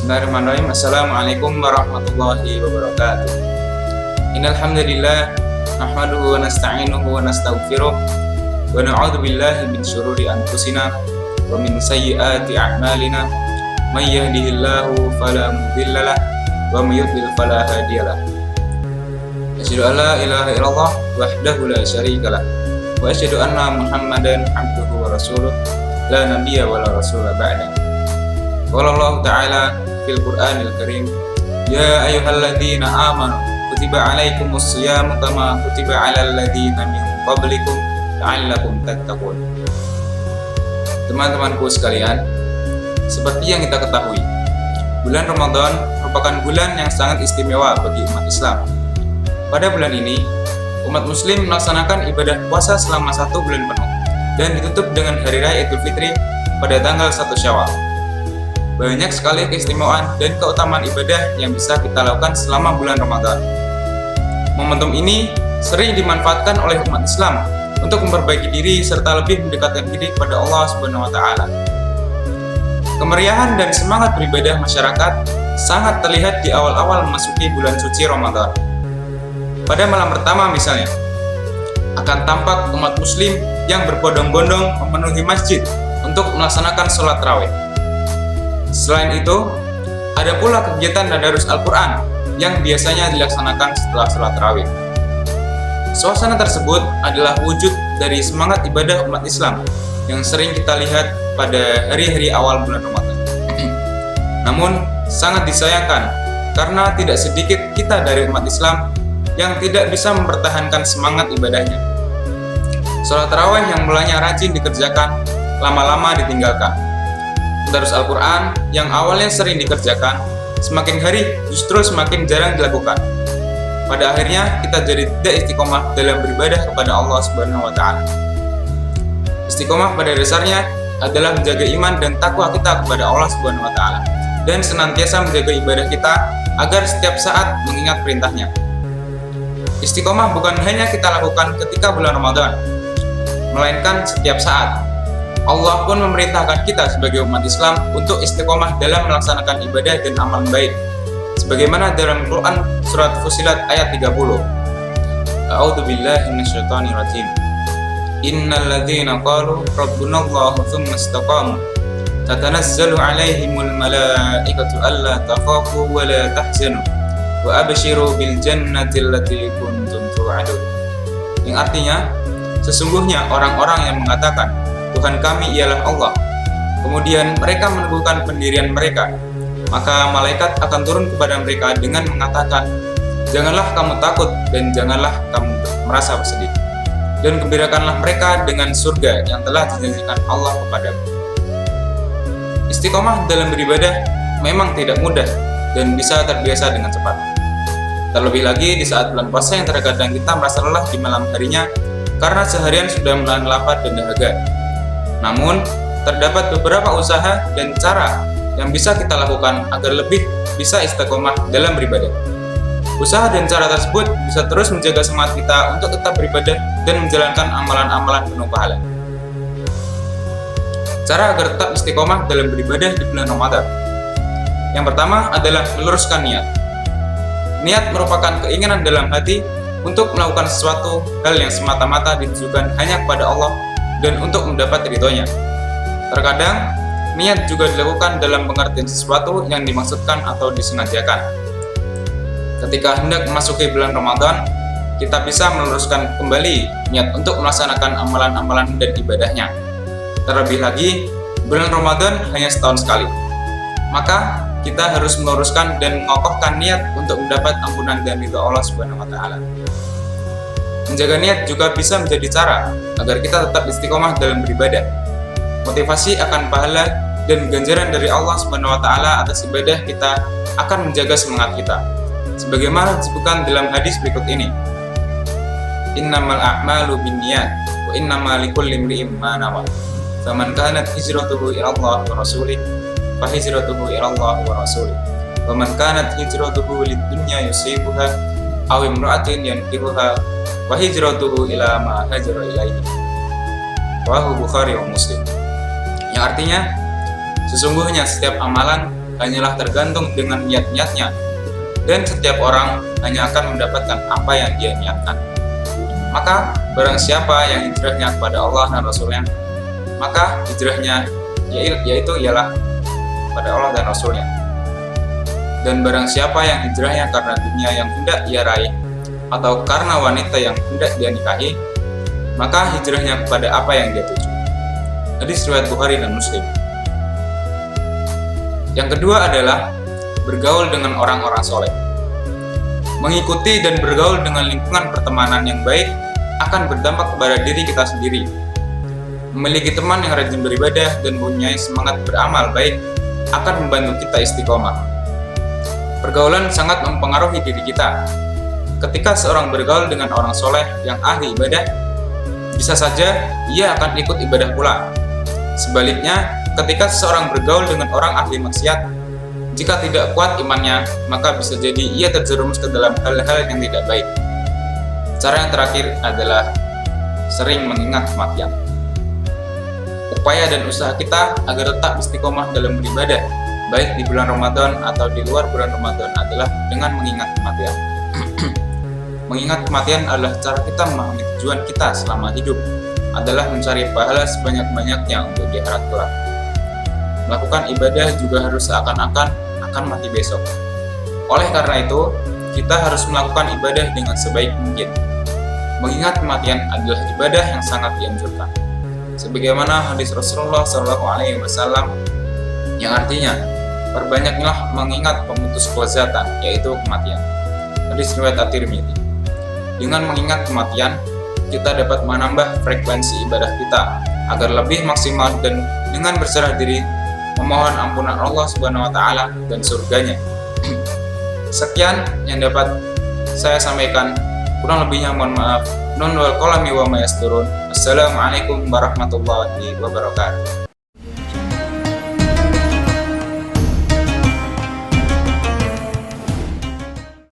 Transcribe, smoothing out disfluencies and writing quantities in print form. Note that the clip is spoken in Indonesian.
Bismillahirrahmanirrahim. Assalamualaikum warahmatullahi wabarakatuh. Innal hamdalillah nahmaduhu wa nasta'inuhu wa nastaghfiruh wa na'udzu billahi min syururi anfusina wa min sayyiati a'malina. May yahdihillahu fala mudhillalah wa may yudlil fala hadiyalah. Asyhadu an la ilaha illallah wahdahu la syarikalah wa asyhadu anna Muhammadan abduhu wa rasuluh la nabiyya wa la rasula ba'da. Qala Allah Ta'ala fil Qur'anil Karim, ya ayyuhalladzina amanu kutiba alaikumus syiyamu kama kutiba alal ladzina min qablikum la'allakum tattaqun. Teman-temanku sekalian, seperti yang kita ketahui, bulan Ramadan merupakan bulan yang sangat istimewa bagi umat Islam. Pada bulan ini, umat muslim melaksanakan ibadah puasa selama 1 bulan penuh dan ditutup dengan hari raya Idul Fitri pada tanggal 1 Syawal. Banyak sekali keistimewaan dan keutamaan ibadah yang bisa kita lakukan selama bulan Ramadan. Momentum ini sering dimanfaatkan oleh umat Islam untuk memperbaiki diri serta lebih mendekatkan diri kepada Allah Subhanahu wa taala. Kemeriahan dan semangat beribadah masyarakat sangat terlihat di awal-awal memasuki bulan suci Ramadan. Pada malam pertama misalnya, akan tampak umat muslim yang berbondong-bondong memenuhi masjid untuk melaksanakan sholat tarawih. Selain itu, ada pula kegiatan tadarus Al-Quran yang biasanya dilaksanakan setelah sholat tarawih. Suasana tersebut adalah wujud dari semangat ibadah umat Islam yang sering kita lihat pada hari-hari awal bulan Ramadan. Namun, sangat disayangkan karena tidak sedikit kita dari umat Islam yang tidak bisa mempertahankan semangat ibadahnya. Sholat tarawih yang mulanya rajin dikerjakan, lama-lama ditinggalkan. Tadarus Al-Quran yang awalnya sering dikerjakan, semakin hari justru semakin jarang dilakukan. Pada akhirnya kita jadi tidak istiqomah dalam beribadah kepada Allah Subhanahu wa taala. Istiqomah pada dasarnya adalah menjaga iman dan takwa kita kepada Allah Subhanahu wa taala dan senantiasa menjaga ibadah kita agar setiap saat mengingat perintahnya. Istiqomah bukan hanya kita lakukan ketika bulan Ramadan, melainkan setiap saat. Allah pun memerintahkan kita sebagai umat Islam untuk istiqomah dalam melaksanakan ibadah dan amal baik. Sebagaimana dalam Quran surat Fussilat ayat 30. A'udzu billahi minasyaitonir rajim. Innal ladzina qalu rabbunallahu tsumma istaqamu tatanazzalu 'alaihimul malaikatu alla takhafu wa la tahzanu wa abshiru bil jannati allati kuntum tu'adun. Yang artinya, sesungguhnya orang-orang yang mengatakan Tuhan kami ialah Allah, kemudian mereka meneguhkan pendirian mereka, maka malaikat akan turun kepada mereka dengan mengatakan, janganlah kamu takut dan janganlah kamu merasa bersedih, dan gembirakanlah mereka dengan surga yang telah dijanjikan Allah kepadamu. Istiqomah dalam beribadah memang tidak mudah dan bisa terbiasa dengan cepat. Terlebih lagi di saat bulan puasa yang terkadang kita merasa lelah di malam harinya karena seharian sudah menahan lapar dan dahaga. Namun, terdapat beberapa usaha dan cara yang bisa kita lakukan agar lebih bisa istiqomah dalam beribadah. Usaha dan cara tersebut bisa terus menjaga semangat kita untuk tetap beribadah dan menjalankan amalan-amalan penuh pahala. Cara agar tetap istiqomah dalam beribadah di bulan Ramadan. Yang pertama adalah meluruskan niat. Niat merupakan keinginan dalam hati untuk melakukan sesuatu hal yang semata-mata ditujukan hanya kepada Allah dan untuk mendapat ridhonya. Terkadang, niat juga dilakukan dalam pengertian sesuatu yang dimaksudkan atau disengajakan. Ketika hendak memasuki bulan Ramadan, kita bisa meluruskan kembali niat untuk melaksanakan amalan-amalan dan ibadahnya. Terlebih lagi, bulan Ramadan hanya setahun sekali. Maka, kita harus meluruskan dan mengokohkan niat untuk mendapat ampunan dan ridho Allah Subhanahu wa taala. Menjaga niat juga bisa menjadi cara agar kita tetap istiqomah dalam beribadah. Motivasi akan pahala dan ganjaran dari Allah Subhanahu wa taala atas ibadah kita akan menjaga semangat kita. Sebagaimana disebutkan dalam hadis berikut ini. Innamal a'malu binniyat wa innamal likulli imri'in ma nawa. Faman kanat hijratuhu ila Allah wa rasulih fa hijratuhu ila Allah wa rasulih. Wa man kanat hijratuhu lid-dunya yusibuha aw imra'atin yankihuha wa hijratuhu ila ma hajara ilaihi. Rawahu Bukhari wa Muslim. Yang artinya, sesungguhnya setiap amalan hanyalah tergantung dengan niat-niatnya, dan setiap orang hanya akan mendapatkan apa yang dia niatkan. Maka barang siapa yang hijrahnya kepada Allah dan Rasulnya, maka hijrahnya ialah kepada Allah dan Rasulnya. Dan barang siapa yang hijrahnya karena dunia yang hendak ia raih, atau karena wanita yang hendak dia nikahi, maka hijrahnya kepada apa yang dia tuju. Hadis riwayat Bukhari dan Muslim. Yang kedua adalah bergaul dengan orang-orang soleh. Mengikuti dan bergaul dengan lingkungan pertemanan yang baik akan berdampak kepada diri kita sendiri. Memiliki teman yang rajin beribadah dan mempunyai semangat beramal baik akan membantu kita istiqomah. Pergaulan sangat mempengaruhi diri kita. Ketika seorang bergaul dengan orang soleh yang ahli ibadah, bisa saja ia akan ikut ibadah pula. Sebaliknya, ketika seseorang bergaul dengan orang ahli maksiat, jika tidak kuat imannya, maka bisa jadi ia terjerumus ke dalam hal-hal yang tidak baik. Cara yang terakhir adalah sering mengingat kematian. Upaya dan usaha kita agar tetap istiqomah dalam beribadah, baik di bulan Ramadan atau di luar bulan Ramadan, adalah dengan mengingat kematian. Mengingat kematian adalah cara kita memahami tujuan kita selama hidup, adalah mencari pahala sebanyak-banyaknya untuk di akhirat kelak. Melakukan ibadah juga harus seakan-akan akan mati besok. Oleh karena itu, kita harus melakukan ibadah dengan sebaik mungkin. Mengingat kematian adalah ibadah yang sangat dianjurkan. Sebagaimana hadis Rasulullah SAW yang artinya, perbanyaklah mengingat pemutus kelezatan, yaitu kematian. Hadis riwayat At-Tirmidzi. Dengan mengingat kematian, kita dapat menambah frekuensi ibadah kita agar lebih maksimal dan dengan berserah diri memohon ampunan Allah Subhanahu wa taala dan surganya. Sekian yang dapat saya sampaikan. Kurang lebihnya mohon maaf. Nun wal qalami wa ma yasturun. Assalamualaikum warahmatullahi wabarakatuh.